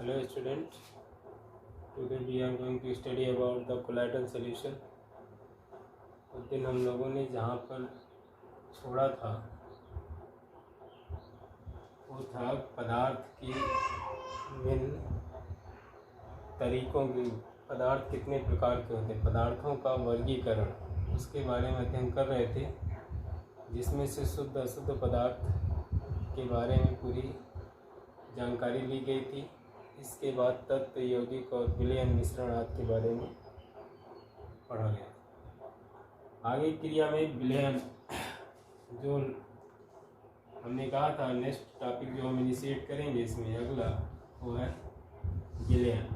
Hello student, today we are going to study about the colloidal solution। उस दिन हम लोगों ने जहाँ पर छोड़ा था वो था पदार्थ की विभिन्न तरीकों की, पदार्थ कितने प्रकार के होते हैं, पदार्थों का वर्गीकरण, उसके बारे में अध्ययन कर रहे थे, जिसमें से शुद्ध अशुद्ध पदार्थ के बारे में पूरी जानकारी ली गई थी। इसके बाद तत्व, यौगिक और विलयन मिश्रण आदि के बारे में पढ़ा गया। आगे क्रिया में विलयन, जो हमने कहा था नेक्स्ट टॉपिक जो हम इनिशिएट करेंगे इसमें अगला, वो है विलयन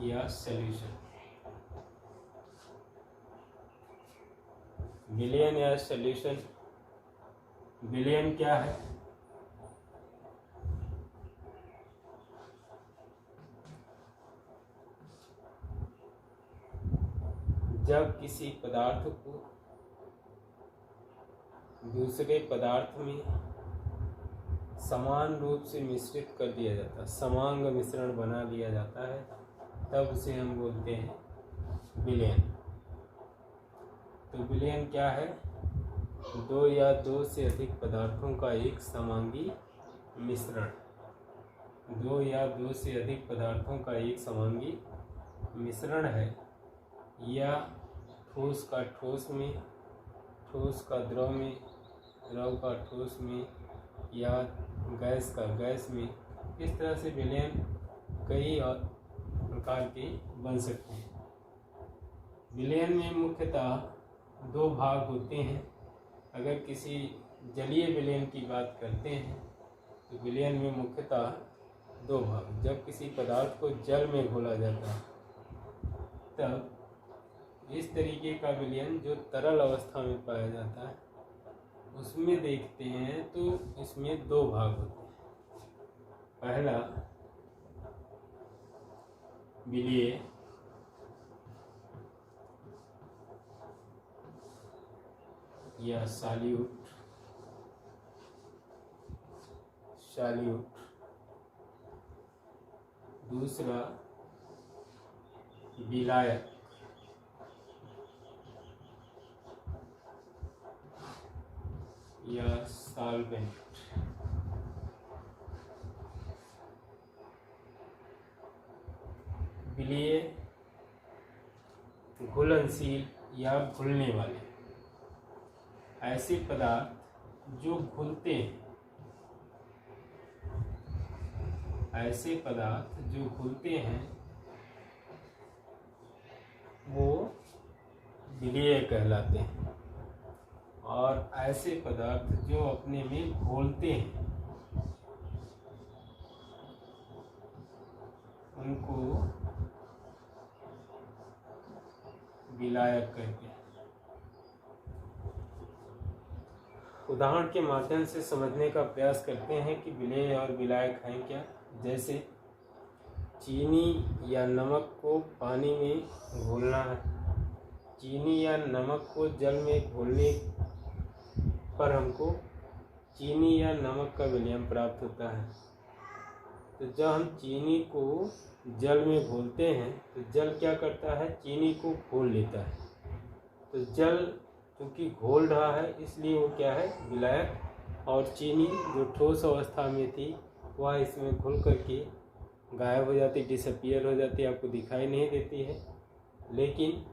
या सॉल्यूशन। विलयन या सॉल्यूशन, विलयन क्या है? जब किसी पदार्थ को दूसरे पदार्थ में समान रूप से मिश्रित कर दिया जाता है, समांग मिश्रण बना दिया जाता है, तब उसे हम बोलते हैं विलयन। तो विलयन क्या है? दो या दो से अधिक पदार्थों का एक समांगी मिश्रण। दो या दो से अधिक पदार्थों का एक समांगी मिश्रण है, या ठोस का ठोस में, ठोस का द्रव में, द्रव का ठोस में, या गैस का गैस में। इस तरह से विलयन कई और प्रकार के बन सकते हैं। विलयन में मुख्यतः दो भाग होते हैं। अगर किसी जलीय विलयन की बात करते हैं तो विलयन में मुख्यतः दो भाग। जब किसी पदार्थ को जल में घोला जाता है तब इस तरीके का विलयन जो तरल अवस्था में पाया जाता है उसमें देखते हैं तो इसमें दो भाग होते हैं। पहला विलय या सॉल्यूट, दूसरा विलायक या सॉल्वेंट। विलय घुलनशील या घुलने वाले, ऐसे पदार्थ जो घुलते हैं, ऐसे पदार्थ जो घुलते हैं वो विलय कहलाते हैं। और ऐसे पदार्थ जो अपने में घोलते हैं उनको विलायक कहते हैं। उदाहरण के माध्यम से समझने का प्रयास करते हैं कि विलय और विलायक हैं क्या। जैसे चीनी या नमक को पानी में घोलना है। चीनी या नमक को जल में घोलने पर हमको चीनी या नमक का विलयन प्राप्त होता है। तो जब हम चीनी को जल में घोलते हैं तो जल क्या करता है? चीनी को घोल लेता है। तो जल क्योंकि घोल रहा है इसलिए वो क्या है? विलायक। और चीनी जो ठोस अवस्था में थी वह इसमें घुल करके गायब हो जाती, डिसअपीयर हो जाती, आपको दिखाई नहीं देती है, लेकिन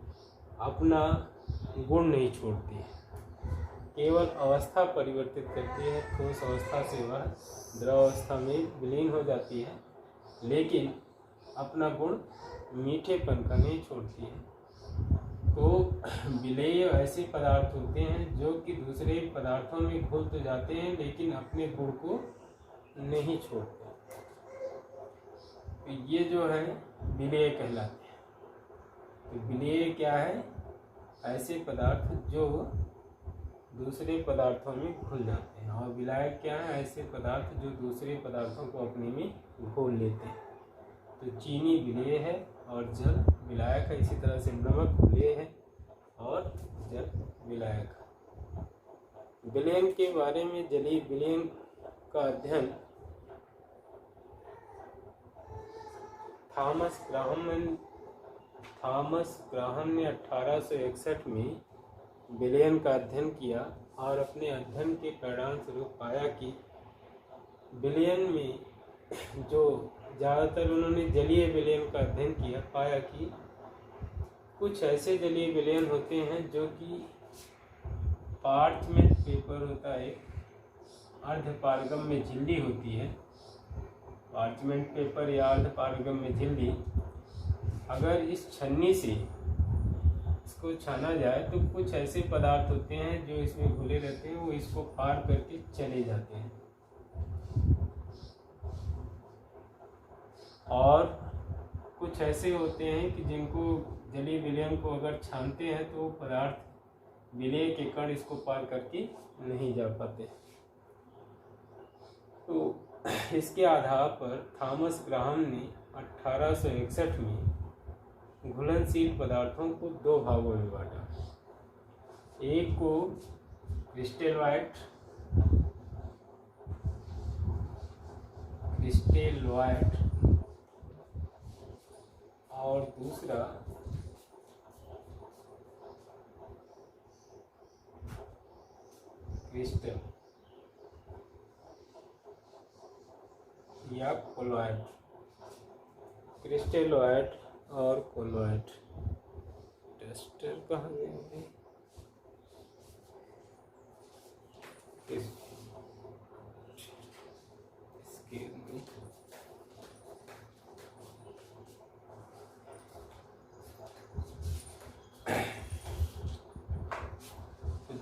अपना गुण नहीं छोड़ती है, केवल अवस्था परिवर्तित करती है। ठोस अवस्था से वह द्रव अवस्था में विलीन हो जाती है, लेकिन अपना गुण मीठेपन का नहीं छोड़ती है। तो विलेय ऐसे पदार्थ होते हैं जो कि दूसरे पदार्थों में घुल तो जाते हैं लेकिन अपने गुण को नहीं छोड़ते। तो ये जो है विलेय कहलाते हैं। तो विलेय क्या है? ऐसे पदार्थ जो दूसरे पदार्थों में घुल जाते हैं। और विलायक क्या है? ऐसे पदार्थ जो दूसरे पदार्थों को अपने में घोल लेते हैं। तो चीनी विलेय है और जल विलायक है। इसी तरह से नमक विलेय है और जल विलायक है। विलयन के बारे में, जलीय विलयन का अध्ययन थॉमस ग्राहम ने 1861 में विलयन का अध्ययन किया और अपने अध्ययन के परिणाम स्वरूप पाया कि विलयन में जो ज़्यादातर उन्होंने जलीय विलयन का अध्ययन किया, पाया कि कुछ ऐसे जलीय विलयन होते हैं जो कि पार्चमेंट पेपर होता है, अर्धपारगम्य झिल्ली होती है, पार्चमेंट पेपर या अर्धपारगम्य झिल्ली, अगर इस छन्नी से इसको छाना जाए तो कुछ ऐसे पदार्थ होते हैं जो इसमें घुले रहते हैं, वो इसको पार करके चले जाते हैं। और कुछ ऐसे होते हैं कि जिनको जलीय विलयन को अगर छानते हैं तो वो पदार्थ विलय के कण इसको पार करके नहीं जा पाते। तो इसके आधार पर थॉमस ग्राहम ने 1861 में घुलनशील पदार्थों को दो भागों में बांटा। एक को क्रिस्टलोइड और दूसरा क्रिस्टल या कोलॉइड। क्रिस्टलोइड और कोलॉइड। टेस्टर कहाँ गए?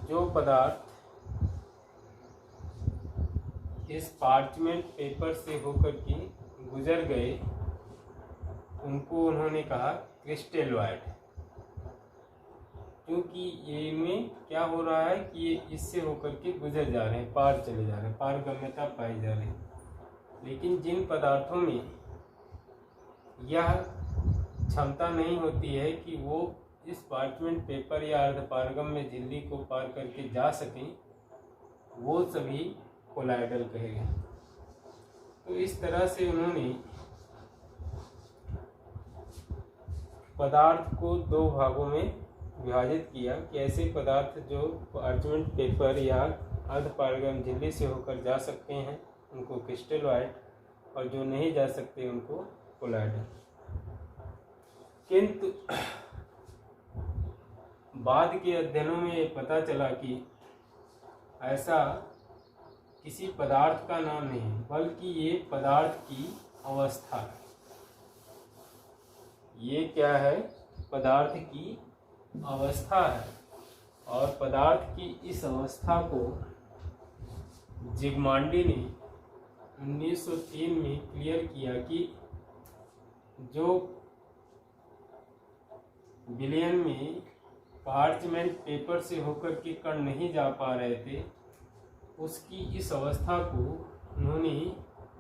जो पदार्थ इस पार्चमेंट पेपर से होकर के गुजर गए उनको उन्होंने कहा क्रिस्टलोइड, क्योंकि ये में क्या हो रहा है कि ये इससे होकर के गुजर जा रहे हैं, पार चले जा रहे हैं, पारगम्यता पाई जा रही है। लेकिन जिन पदार्थों में यह क्षमता नहीं होती है कि वो इस पार्चमेंट पेपर या अर्धपारगम्य झिल्ली को पार करके जा सकें, वो सभी कोलाइडल कहे गए। तो इस तरह से उन्होंने पदार्थ को दो भागों में विभाजित किया कि ऐसे पदार्थ जो पार्चमेंट पेपर या अर्धपारगम्य झिल्ली से होकर जा सकते हैं उनको क्रिस्टलोइड, और जो नहीं जा सकते उनको कोलाइडल। किंतु बाद के अध्ययनों में ये पता चला कि ऐसा किसी पदार्थ का नाम नहीं, बल्कि ये पदार्थ की अवस्था है। ये क्या है? पदार्थ की अवस्था है। और पदार्थ की इस अवस्था को जिग्मांडी ने 1903 में क्लियर किया कि जो विलयन में पार्चमेंट पेपर से होकर के कण नहीं जा पा रहे थे, उसकी इस अवस्था को उन्होंने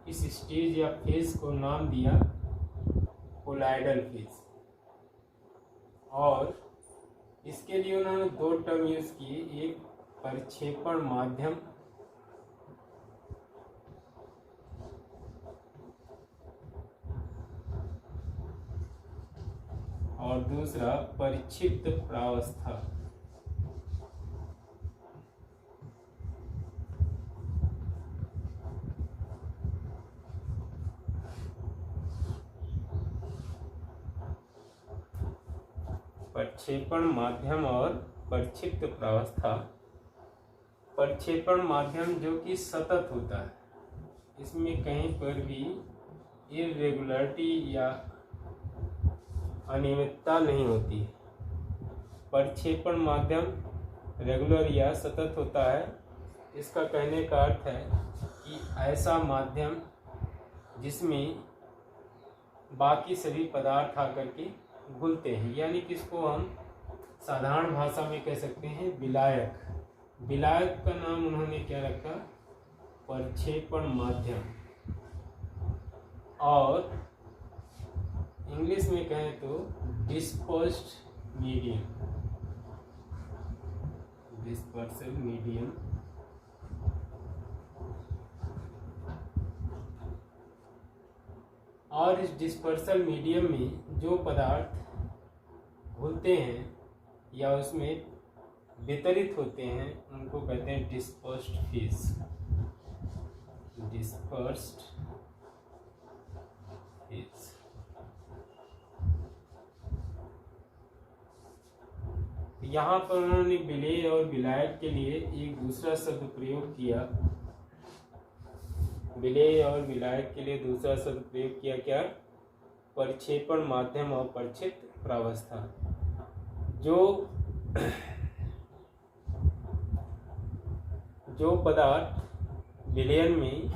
इस स्टेज या फेज को नाम दिया कोलाइडल फेज। और इसके लिए उन्होंने दो टर्म यूज किए, एक परिक्षेपण माध्यम और दूसरा परिक्षिप्त प्रावस्था। प्रक्षेपण माध्यम और परिक्षिप्त प्रावस्था। प्रक्षेपण माध्यम जो कि सतत होता है, इसमें कहीं पर भी इरेगुलरिटी या अनियमितता नहीं होती। प्रक्षेपण माध्यम रेगुलर या सतत होता है। इसका कहने का अर्थ है कि ऐसा माध्यम जिसमें बाकी सभी पदार्थ आकर के घुलते हैं, यानी कि इसको हम साधारण भाषा में कह सकते हैं विलायक। विलायक का नाम उन्होंने क्या रखा? प्रक्षेपण माध्यम। और इंग्लिश में कहें तो डिस्पर्स्ड मीडियम, डिस्पर्सिव मीडियम। और इस डिस्पर्सल मीडियम में जो पदार्थ होते हैं या उसमें वितरित होते हैं उनको कहते हैं डिस्पर्स्ड फेज। Dispersed phase. यहाँ पर उन्होंने विलेय और विलायक के लिए एक दूसरा शब्द प्रयोग किया। विलेय और विलायक के लिए दूसरा शब्द प्रयोग किया, क्या? परिक्षेपण माध्यम और परिक्षिप्त प्रावस्था। जो पदार्थ विलयन में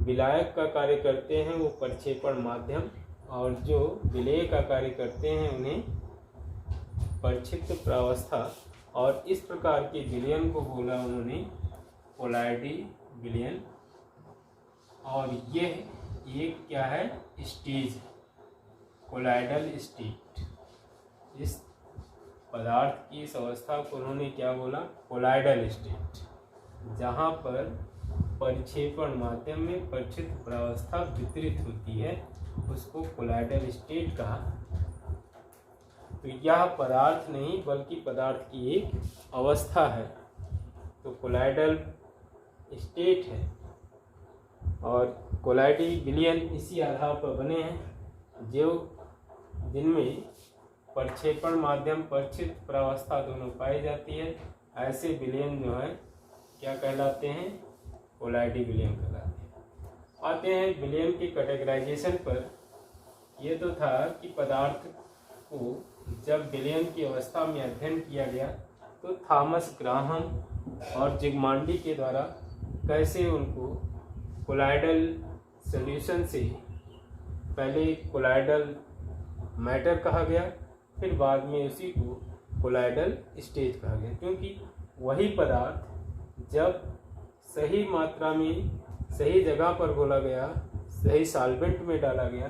विलायक का कार्य करते हैं वो परिक्षेपण माध्यम, और जो विलेय का कार्य करते हैं उन्हें परिक्षिप्त प्रावस्था। और इस प्रकार के विलयन को बोला उन्होंने कोलाइडी विलयन। और यह एक क्या है? Stage, colloidal state. इस पदार्थ की इस अवस्था को उन्होंने क्या बोला? कोलाइडल स्टेट, जहाँ पर परिक्षेपण माध्यम में परिक्षिप्त प्रावस्था वितरित होती है, उसको कोलाइडल स्टेट कहा। तो यह पदार्थ नहीं बल्कि पदार्थ की एक अवस्था है, तो कोलाइडल स्टेट है। और कोलाइडी विलयन इसी आधार पर बने हैं, जो जिनमें परिक्षेपण माध्यम परिक्षिप्त प्रावस्था दोनों पाई जाती है। ऐसे विलयन जो है क्या कहलाते हैं? कोलाइडी विलयन कहलाते हैं। आते हैं विलयन की कैटेगराइजेशन पर। ये तो था कि पदार्थ को जब विलयन की अवस्था में अध्ययन किया गया तो थॉमस ग्राहम और जिग्मांडी के द्वारा कैसे उनको कोलाइडल सॉल्यूशन से पहले कोलाइडल मैटर कहा गया, फिर बाद में उसी को कोलाइडल स्टेज कहा गया, क्योंकि वही पदार्थ जब सही मात्रा में सही जगह पर घोला गया, सही सॉल्वेंट में डाला गया,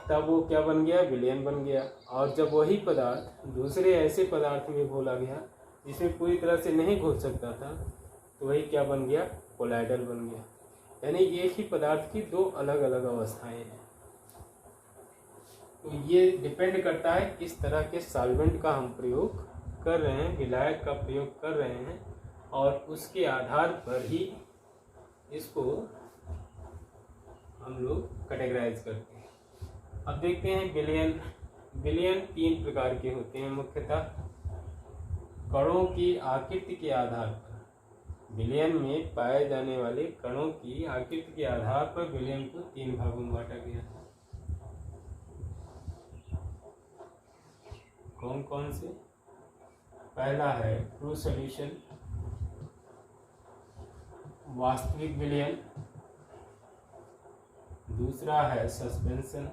तब वो क्या बन गया? विलयन बन गया। और जब वही पदार्थ दूसरे ऐसे पदार्थ में घोला गया जिसमें पूरी तरह से नहीं घोल सकता था, तो वही क्या बन गया? कोलाइडल बन गया। यानी एक ही पदार्थ की दो अलग अलग अवस्थाएं हैं। तो ये डिपेंड करता है किस तरह के सॉल्वेंट का हम प्रयोग कर रहे हैं, विलायक का प्रयोग कर रहे हैं, और उसके आधार पर ही इसको हम लोग कैटेगराइज करते हैं। अब देखते हैं विलयन। विलयन 3 प्रकार के होते हैं मुख्यतः। कणों की आकृति के आधार पर, विलयन में पाए जाने वाले कणों की आकृति के आधार पर विलयन को 3 भागों में बांटा गया है। कौन कौन से? पहला है ट्रू सॉल्यूशन, वास्तविक विलयन। दूसरा है सस्पेंशन,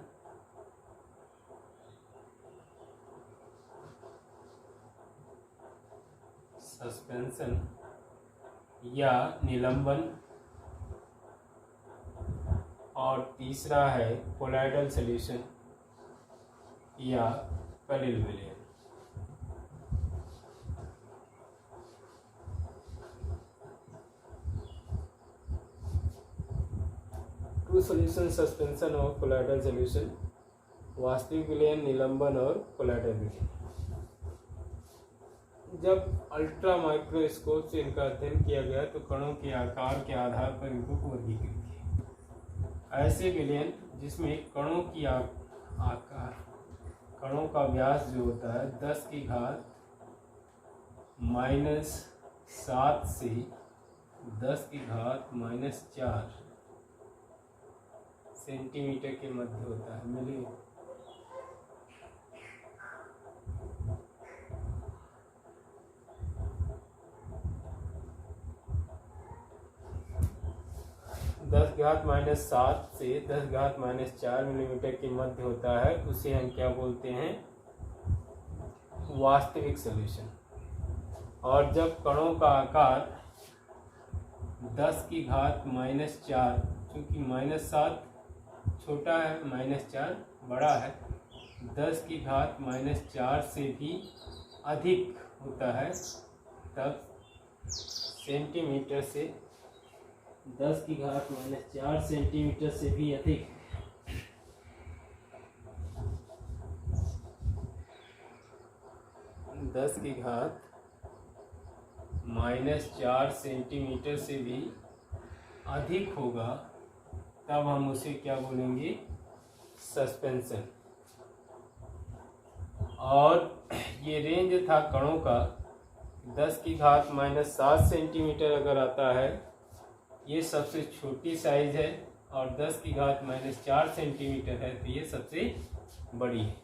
या निलंबन। और तीसरा है कोलाइडल सॉल्यूशन या कलिल विलयन। ट्रू सॉल्यूशन, सस्पेंशन और कोलाइडल सॉल्यूशन, वास्तविक विलयन, निलंबन और कोलाइडल विलयन। जब अल्ट्रा माइक्रोस्कोप से इनका अध्ययन किया गया तो कणों के आकार के आधार पर इनको वर्गीकृत किया। ऐसे विलयन जिसमें कणों की आकार, कणों का व्यास जो होता है 10 की घात -7 से 10 की घात -4 सेंटीमीटर के मध्य होता है, मिली। (10⁻⁷ से 10⁻⁴ मिलीमीटर के मध्य होता है, उसे हम क्या बोलते हैं? वास्तविक सॉल्यूशन। और जब कणों का आकार 10 की घात -4, क्योंकि -7 छोटा है, -4 बड़ा है, 10 की घात -4 से भी अधिक होता है, तब सेंटीमीटर से 10 की घात -4 सेंटीमीटर से भी अधिक 10 की घात -4 सेंटीमीटर से भी अधिक होगा तब हम उसे क्या बोलेंगे, सस्पेंशन। और ये रेंज था कणों का, 10 की घात -7 सेंटीमीटर अगर आता है, ये सबसे छोटी साइज है, और 10 की घात -4 सेंटीमीटर है तो ये सबसे बड़ी है।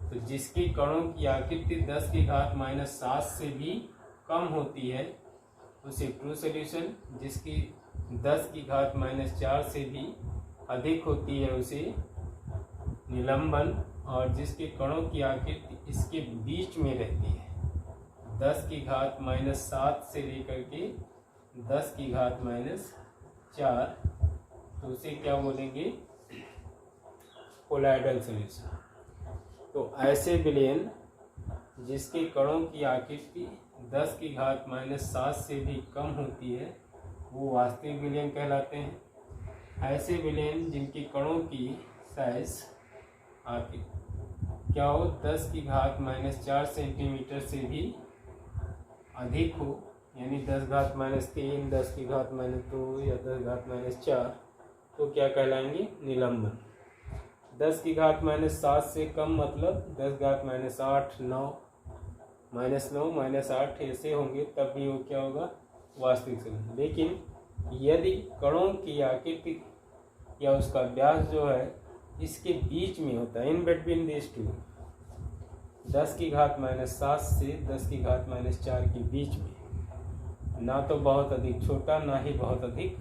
तो जिसकी कणों की आकृति 10 की घात -7 से भी कम होती है उसे ट्रू सॉल्यूशन, जिसकी 10 की घात -4 से भी अधिक होती है उसे निलंबन, और जिसके कणों की आकृति इसके बीच में रहती है 10 की घात -7 से लेकर के 10 की घात -4, तो उसे क्या बोलेंगे, कोलाइडल सॉल्यूशन। तो ऐसे विलयन जिसके कणों की आकृति 10 की घात -7 से भी कम होती है वो वास्तविक विलयन कहलाते हैं। ऐसे विलयन जिनकी कणों की साइज क्या हो, 10 की घात -4 सेंटीमीटर से भी अधिक हो, यानी 10 घात -3, 10 की घात -2 या 10 घात -4, तो क्या कहलाएंगे, निलंबन। 10 की घात -7 से कम मतलब 10 घात -8, 9, -8 ऐसे होंगे तब भी वो क्या होगा, वास्तविक सॉल्यूशन। लेकिन यदि कणों की आकृति या उसका व्यास जो है इसके बीच में होता है, इन बिटवीन दिस टू, 10 की घात -7 से 10 की घात -4 के बीच में, ना तो बहुत अधिक छोटा ना ही बहुत अधिक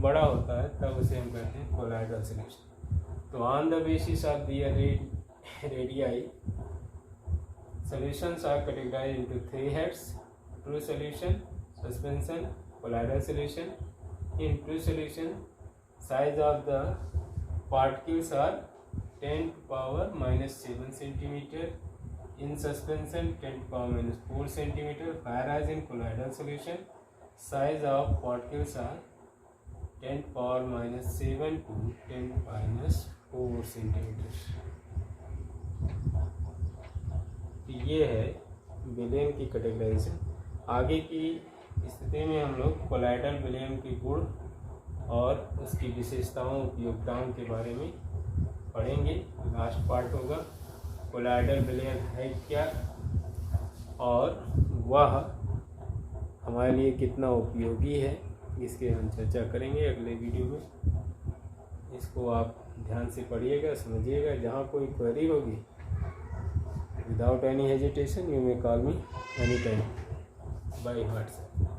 बड़ा होता है, तब उसे हम कहते हैं कोलाइडल सॉल्यूशन। तो on the basis of their radii, solutions are categorized into 3 heads: true solution, suspension, colloidal solution. In true solution, size of the particles are 10 to power -7 centimeter. In suspension, 10 to power -4 centimeter. Whereas in colloidal solution, size of particles are 10 to power -7 to 10 to power -4 centimeter. ये है विलयन की categorisation. आगे की स्थिति में हम लोग कोलाइडल विलयन के गुण और उसकी विशेषताओं उपयोगिताओं के बारे में पढ़ेंगे। लास्ट पार्ट होगा कोलाइडल विलयन है क्या और वह हमारे लिए कितना उपयोगी है, इसके हम चर्चा करेंगे अगले वीडियो में। इसको आप ध्यान से पढ़िएगा, समझिएगा। जहाँ कोई क्वेरी होगी, without any hesitation you may call me anytime by WhatsApp.